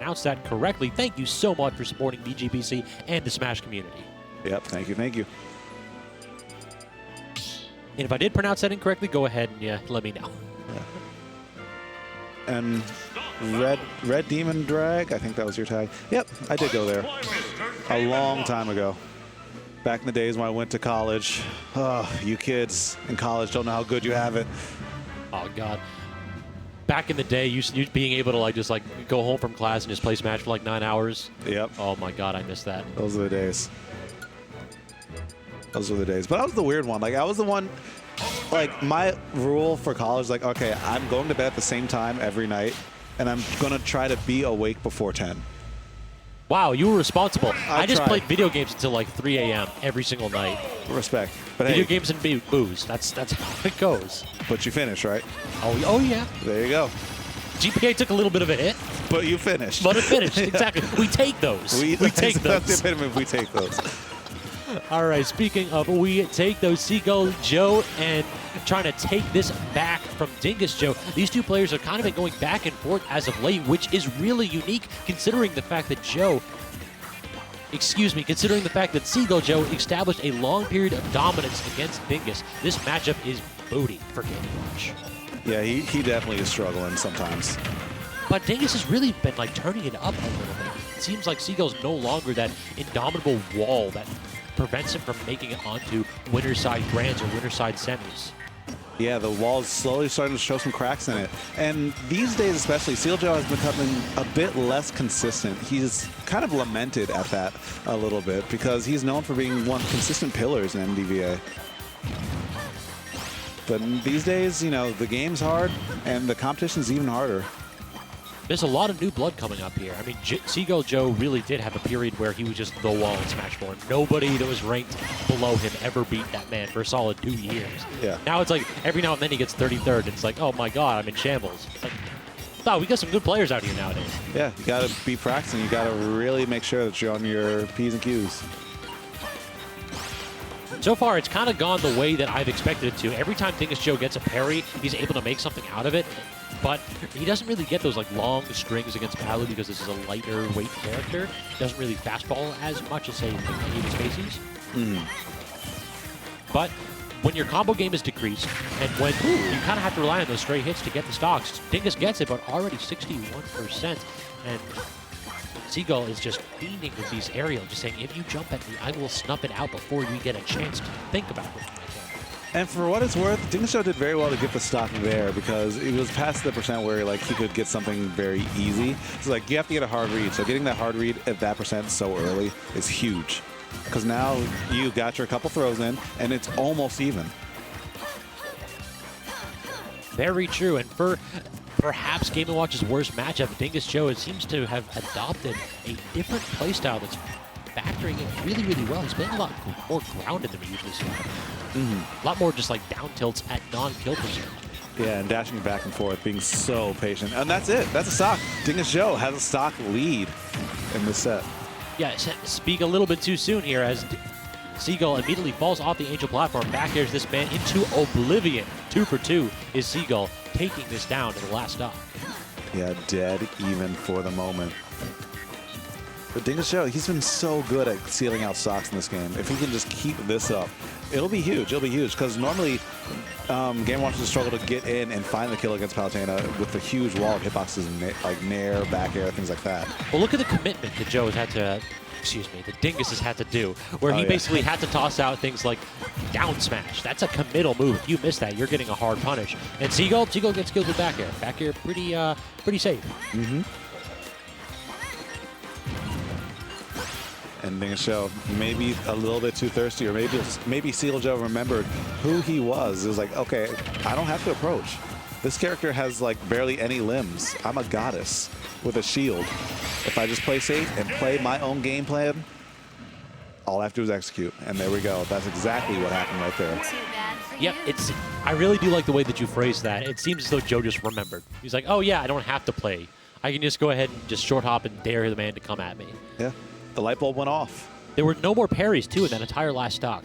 pronounced that correctly. Thank you so much for supporting BGBC and the Smash community. Yep, thank you, thank you. And if I did pronounce that incorrectly, go ahead and let me know. Yeah. And Red Demon Drag, I think that was your tag. Yep, I did go there a long time ago. Back in the days when I went to college. Oh, you kids in college don't know how good you have it. Oh, God. Back in the day, you being able to just go home from class and just play Smash for like 9 hours. Yep. Oh, my God, I missed that. Those are the days. Those were the days. But I was the weird one. I was the one, my rule for college, okay, I'm going to bed at the same time every night, and I'm going to try to be awake before 10. Wow, you were responsible. I just tried. played video games until like 3 a.m. every single night. Respect. But Video hey, games and booze. That's how it goes. but you finished, right? Oh, yeah. There you go. GPA took a little bit of a hit, But you finished. but it finished. Exactly. We take those. We take those. That's the epitome. We take those. All right, speaking of we take those, Seagull Joe and trying to take this back from Dingus Joe. These two players have kind of been going back and forth as of late, which is really unique considering the fact that considering the fact that Seagull Joe established a long period of dominance against Dingus. This matchup is booty for Game Watch. Yeah, he definitely is struggling sometimes. But Dingus has really been turning it up a little bit. It seems like Seagull's no longer that indomitable wall that prevents him from making it onto winner side grands or winner side semis. Yeah, the wall's slowly starting to show some cracks in it. And these days especially, Seagull Joe has becoming a bit less consistent. He's kind of lamented at that a little bit because he's known for being one of the consistent pillars in MDVA. But these days, the game's hard and the competition's even harder. There's a lot of new blood coming up here. I mean, Seagull Joe really did have a period where he was just the wall in Smash 4. Nobody that was ranked below him ever beat that man for a solid 2 years. Yeah. Now it's every now and then he gets 33rd. It's oh my God, I'm in shambles. It's we got some good players out here nowadays. Yeah, you got to be practicing. You got to really make sure that you're on your P's and Q's. So far, it's kind of gone the way that I've expected it to. Every time Dingus Joe gets a parry, he's able to make something out of it. But he doesn't really get those long strings against Palu because this is a lighter weight character. He doesn't really fastball as much as, say, David Spacey's. But when your combo game is decreased and when you kind of have to rely on those straight hits to get the stocks, Dingus gets it, but already 61%. And Seagull is just fiending with these aerial, just saying, if you jump at me, I will snuff it out before you get a chance to think about it. And for what it's worth, Dingus Joe did very well to get the stock there because it was past the percent where he could get something very easy. So you have to get a hard read. So getting that hard read at that percent so early is huge. Because now you got your couple throws in and it's almost even. Very true. And for perhaps Game & Watch's worst matchup, Dingus Joe seems to have adopted a different playstyle that's factoring in really, really well. He's playing a lot more grounded than we usually see. A lot more just down tilts at non-kill percent. Yeah, and dashing back and forth, being so patient. And that's it. That's a stock. Dingus Joe has a stock lead in this set. Yeah, speak a little bit too soon here as Seagull immediately falls off the Angel platform, back airs this man into oblivion. 2 for 2 is Seagull taking this down to the last stock. Yeah, dead even for the moment. But Dingus Joe, he's been so good at sealing out stocks in this game. If he can just keep this up, it'll be huge. It'll be huge because normally Game Watchers struggle to get in and find the kill against Palutena with the huge wall of hitboxes like nair, back air, things like that. Well, look at the commitment that Joe has had to, that Dingus has had to do, where he basically had to toss out things like down smash. That's a committal move. If you miss that, you're getting a hard punish. And Seagull gets killed with back air. Back air pretty safe. And Dingus Joe maybe a little bit too thirsty, or maybe Seagull Joe remembered who he was. It was okay, I don't have to approach. This character has barely any limbs. I'm a goddess with a shield. If I just play safe and play my own game plan, all I have to do is execute. And there we go. That's exactly what happened right there. Yep, I really do like the way that you phrased that. It seems as though Joe just remembered. He's oh yeah, I don't have to play. I can just go ahead and just short hop and dare the man to come at me. Yeah. The light bulb went off. There were no more parries, too, in that entire last stock.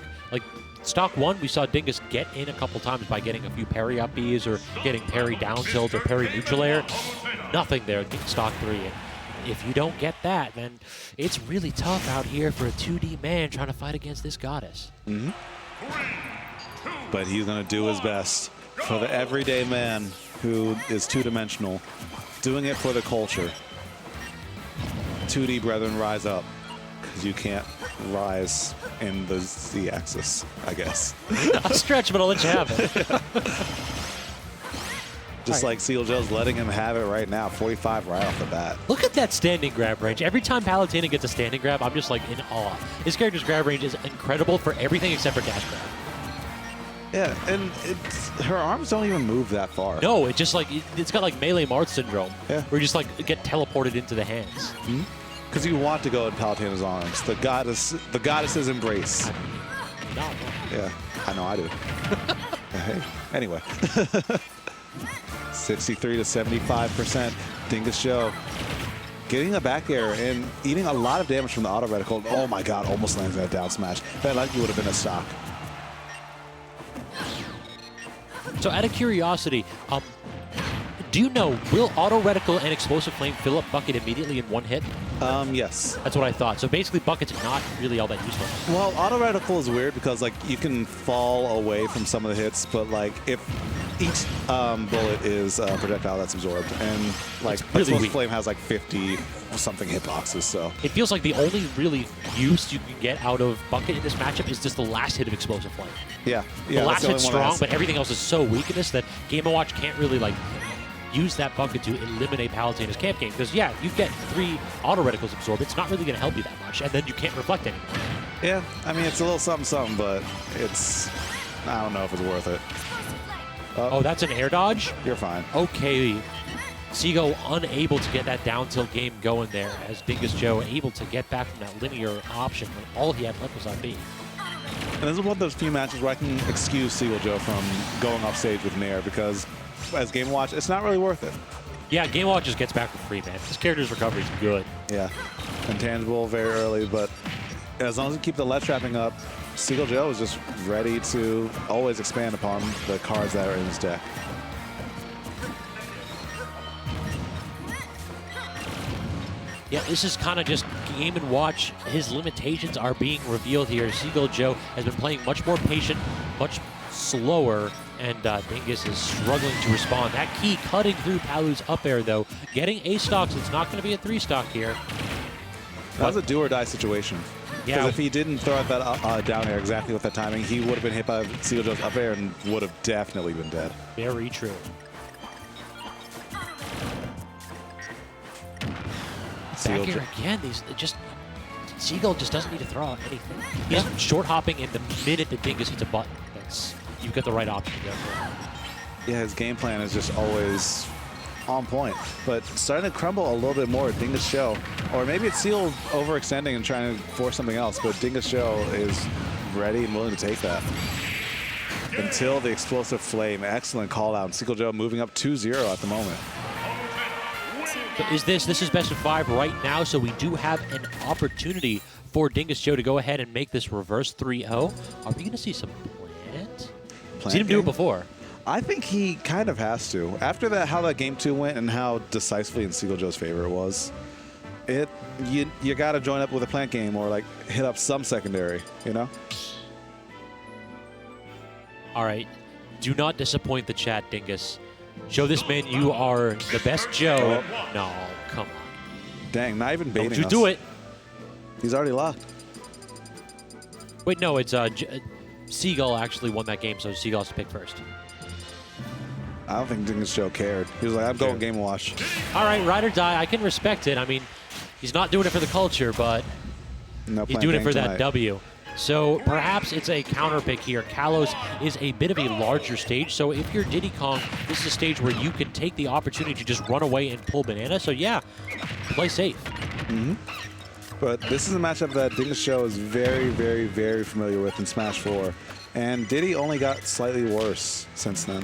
Stock 1, we saw Dingus get in a couple times by getting a few parry up Bs or getting parry down tilt or parry neutral air. Nothing there in stock 3. And if you don't get that, then it's really tough out here for a 2D man trying to fight against this goddess. Mm-hmm. But he's going to do his best for the everyday man who is two-dimensional, doing it for the culture. 2D brethren, rise up, because you can't rise in the Z-axis, I guess. I'll stretch, but I'll let you have it. Just like Seagull Joe's letting him have it right now, 45 right off the bat. Look at that standing grab range. Every time Palutena gets a standing grab, I'm just like in awe. His character's grab range is incredible for everything except for dash grab. Yeah, and her arms don't even move that far. No, it just like it's got like melee Marth syndrome. Yeah. Where you just like get teleported into the hands. Because you want to go in Palutena's arms. The goddess's embrace. No. Yeah, I know I do. Hey, anyway. 63 to 75%. Dingus Joe getting a back air and eating a lot of damage from the auto reticle. Oh my god, almost lands that down smash. That likely would have been a stock. So out of curiosity, do you know, will auto reticle and explosive flame fill up bucket immediately in one hit? Yes. That's what I thought. So basically bucket's not really all that useful. Well, auto reticle is weird because like you can fall away from some of the hits, but like if each bullet is a projectile that's absorbed, and like really explosive flame has like 50 something hitboxes, so it feels like the only really use you can get out of bucket in this matchup is just the last hit of explosive flame. yeah, The last that's the hit's only one strong, that but everything else is so weak in this that Game & Watch can't really like use that bucket to eliminate Palutena's camp game. Because yeah, you get 3 auto reticles absorbed, it's not really going to help you that much, and then you can't reflect anymore. Yeah, I mean it's a little something, but it's I don't know if it's worth it. Oh, that's an air dodge? You're fine. Okay. Seagull unable to get that down tilt game going there as Dingus Joe able to get back from that linear option when all he had left was on B. And this is one of those few matches where I can excuse Seagull Joe from going off stage with Nair because as Game & Watch, it's not really worth it. Yeah, Game & Watch just gets back for free, man. His character's recovery is good. Yeah, intangible very early, but as long as you keep the ledge trapping up, Seagull Joe is just ready to always expand upon the cards that are in his deck. Yeah, this is kind of just Game & Watch. His limitations are being revealed here. Seagull Joe has been playing much more patient, much slower, and Dingus is struggling to respond. That key cutting through Palu's up air, though. Getting A stocks, it's not going to be a 3-stock here. That was a do-or-die situation. Because if he didn't throw out that down air exactly with that timing, he would have been hit by Seagull Joe's up air and would have definitely been dead. Very true. Back air again. Seagull just doesn't need to throw out anything. He's short hopping, and the minute that Dingus hits a button, you've got the right option to go for. Yeah, his game plan is just always on point, but starting to crumble a little bit more at Dingus Joe. Or maybe it's Seagull overextending and trying to force something else, but Dingus Joe is ready and willing to take that. Until the explosive flame. Excellent call out. Seagull Joe moving up 2-0 at the moment. But this is best of 5 right now, so we do have an opportunity for Dingus Joe to go ahead and make this reverse 3-0. Are we going to see some plant? Seen him do it before. I think he kind of has to. After that, how that game 2 went and how decisively in Seagull Joe's favor it was, you got to join up with a plant game or like hit up some secondary, you know? All right. Do not disappoint the chat, Dingus. Show this man you are the best Joe. Oh. No, come on. Dang, not even baiting us. Don't you do it. He's already locked. Wait, no, it's Seagull actually won that game, so Seagull has to pick first. I don't think Dingus Joe cared. He was like, I'm going Game & Watch. All right, ride or die. I can respect it. I mean, he's not doing it for the culture, but he's doing it for that W. So perhaps it's a counter pick here. Kalos is a bit of a larger stage, so if you're Diddy Kong, this is a stage where you can take the opportunity to just run away and pull banana. So yeah, play safe. But this is a matchup that Dingus Joe is very, very, very familiar with in Smash 4. And Diddy only got slightly worse since then.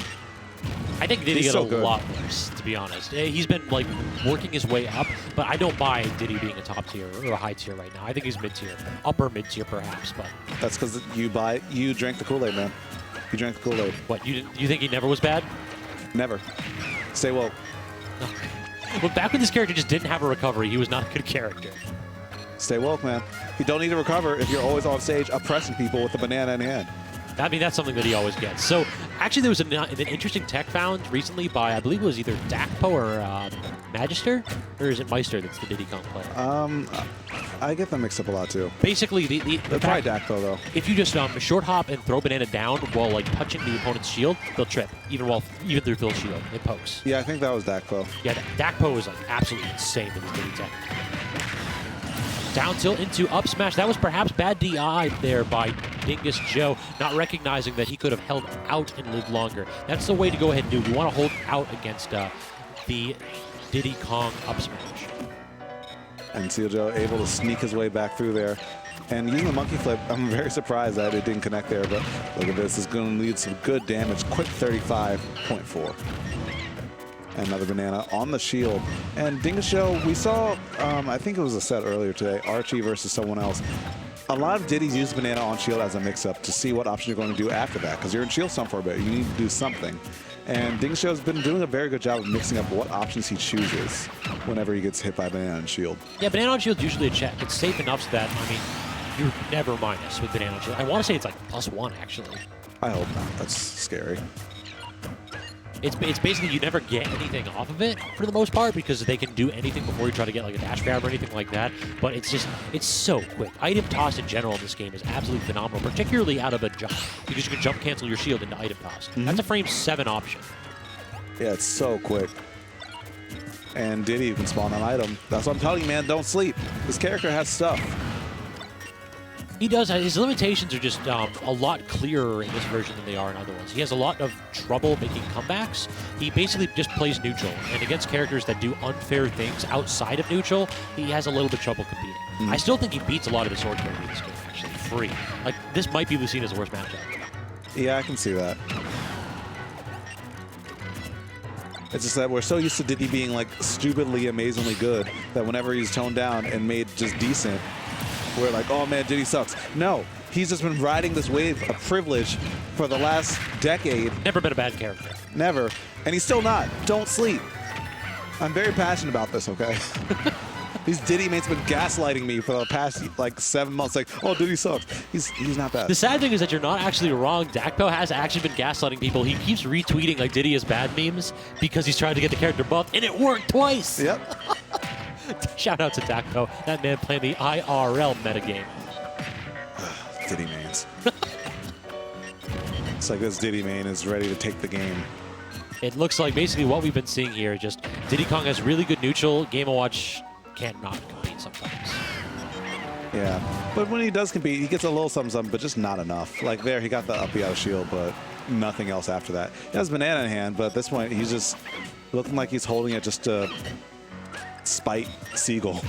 I think Diddy got a lot worse, to be honest. He's been like working his way up, but I don't buy Diddy being a top tier or a high tier right now. I think he's mid tier, upper mid tier perhaps. But that's because you drank the Kool-Aid, man. You drank the Kool-Aid. What you think he never was bad? Never. Stay woke. But back when this character just didn't have a recovery, he was not a good character. Stay woke, man. You don't need to recover if you're always on stage oppressing people with a banana in hand. I mean, that's something that he always gets. So, actually, there was an interesting tech found recently by, I believe it was either Dakpo or Magister? Or is it Meister that's the Diddy Kong player? I get them mixed up a lot, too. Basically, They're probably Dakpo, though. If you just short hop and throw banana down while, like, touching the opponent's shield, they'll trip, even through Phil's shield. It pokes. Yeah, I think that was Dakpo. Yeah, Dakpo was, like, absolutely insane with his Diddy tech. Down tilt into up smash. That was perhaps bad DI there by Dingus Joe, not recognizing that he could have held out and lived longer. That's the way to go ahead and do. You want to hold out against the Diddy Kong up smash. And Seagull Joe able to sneak his way back through there. And using the monkey flip, I'm very surprised that it didn't connect there, but look at this. It's going to lead some good damage. Quick 35.4. Another banana on the shield. And Dingus Joe, we saw, I think it was a set earlier today, Archie versus someone else. A lot of Diddy's use banana on shield as a mix-up to see what option you're going to do after that, because you're in shield stomp for a bit. You need to do something. And Dingus Joe's been doing a very good job of mixing up what options he chooses whenever he gets hit by banana on shield. Yeah, banana on shield's usually a check. It's safe enough so that, I mean, you're never minus with banana on shield. I want to say it's like +1, actually. I hope not. That's scary. It's basically you never get anything off of it for the most part because they can do anything before you try to get like a dash grab or anything like that. But it's so quick. Item toss in general in this game is absolutely phenomenal, particularly out of a jump because you can jump cancel your shield into item toss. That's a frame 7 option. Yeah, it's so quick. And Diddy, you can spawn an item. That's what I'm telling you, man. Don't sleep. This character has stuff. He does. His limitations are just a lot clearer in this version than they are in other ones. He has a lot of trouble making comebacks. He basically just plays neutral, and against characters that do unfair things outside of neutral, he has a little bit of trouble competing. I still think he beats a lot of the sword carry in this game, actually, free. Like, this might be seen as the worst matchup. Yeah, I can see that. It's just that we're so used to Diddy being, like, stupidly, amazingly good that whenever he's toned down and made just decent, we're like, oh man, Diddy sucks. No, he's just been riding this wave of privilege for the last decade. Never been a bad character. Never. And he's still not. Don't sleep. I'm very passionate about this, okay? These Diddy mates have been gaslighting me for the past, like, 7 months. Like, oh, Diddy sucks. He's not bad. The sad thing is that you're not actually wrong. Dakpo has actually been gaslighting people. He keeps retweeting, like, Diddy is bad memes because he's trying to get the character buffed, and it worked twice. Yep. Shout out to Dakpo. That man playing the IRL metagame. Diddy mains. It's like this Diddy main is ready to take the game. It looks like basically what we've been seeing here, just Diddy Kong has really good neutral. Game & Watch can't not compete sometimes. Yeah, but when he does compete, he gets a little something, but just not enough. Like there, he got the uppy out of shield, but nothing else after that. He has banana in hand, but at this point, he's just looking like he's holding it just to spite Seagull.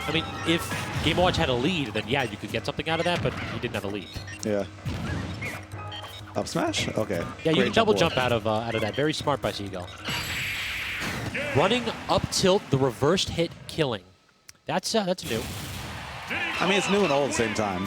I mean, if Game & Watch had a lead, then yeah, you could get something out of that, but he didn't have a lead. Yeah. Up smash? Okay. Yeah, you Great can double jump jump out of that. Very smart by Seagull. Running up tilt, the reversed hit killing. That's new. I mean, it's new and old at the same time.